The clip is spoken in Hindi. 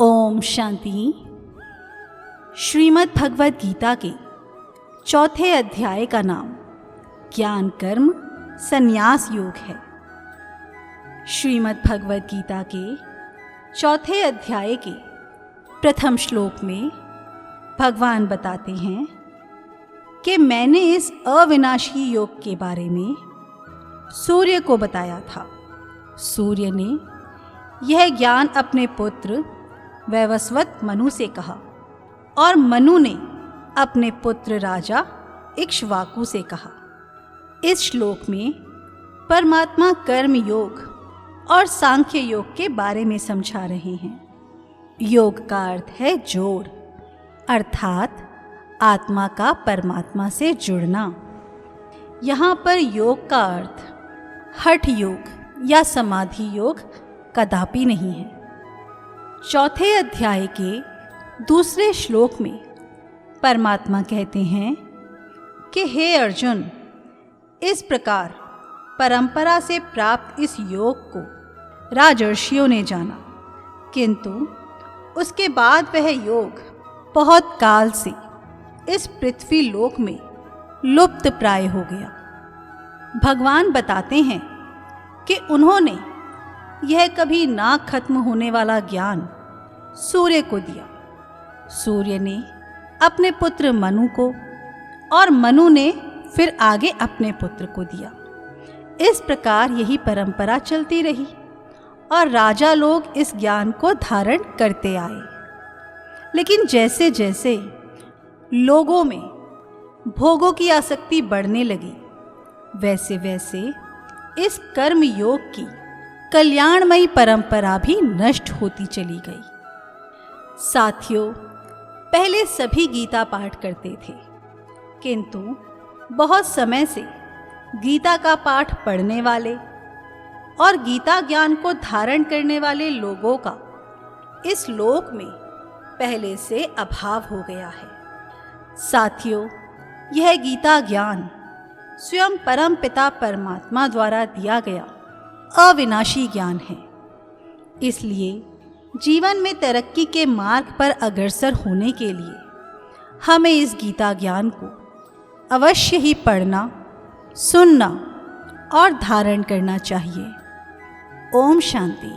ओम शांति। श्रीमद् भगवद गीता के चौथे अध्याय का नाम ज्ञान कर्म संन्यास योग है। श्रीमद् भगवद गीता के चौथे अध्याय के प्रथम श्लोक में भगवान बताते हैं कि मैंने इस अविनाशी योग के बारे में सूर्य को बताया था। सूर्य ने यह ज्ञान अपने पुत्र वैवस्वत मनु से कहा और मनु ने अपने पुत्र राजा इक्ष्वाकु से कहा। इस श्लोक में परमात्मा कर्म योग और सांख्य योग के बारे में समझा रहे हैं। योग का अर्थ है जोड़, अर्थात आत्मा का परमात्मा से जुड़ना। यहाँ पर योग का अर्थ हठ योग या समाधि योग कदापि नहीं है। चौथे अध्याय के दूसरे श्लोक में परमात्मा कहते हैं कि हे अर्जुन, इस प्रकार परंपरा से प्राप्त इस योग को राजर्षियों ने जाना, किंतु उसके बाद वह योग बहुत काल से इस पृथ्वी लोक में लुप्त प्राय हो गया। भगवान बताते हैं कि उन्होंने यह कभी ना खत्म होने वाला ज्ञान सूर्य को दिया। सूर्य ने अपने पुत्र मनु को और मनु ने फिर आगे अपने पुत्र को दिया। इस प्रकार यही परंपरा चलती रही और राजा लोग इस ज्ञान को धारण करते आए। लेकिन जैसे जैसे लोगों में भोगों की आसक्ति बढ़ने लगी, वैसे वैसे इस कर्म योग की कल्याणमयी परंपरा भी नष्ट होती चली गई। साथियों, पहले सभी गीता पाठ करते थे, किंतु बहुत समय से गीता का पाठ पढ़ने वाले और गीता ज्ञान को धारण करने वाले लोगों का इस लोक में पहले से अभाव हो गया है। साथियों, यह गीता ज्ञान स्वयं परम पिता परमात्मा द्वारा दिया गया अविनाशी ज्ञान है। इसलिए जीवन में तरक्की के मार्ग पर अग्रसर होने के लिए हमें इस गीता ज्ञान को अवश्य ही पढ़ना, सुनना और धारण करना चाहिए। ओम शांति।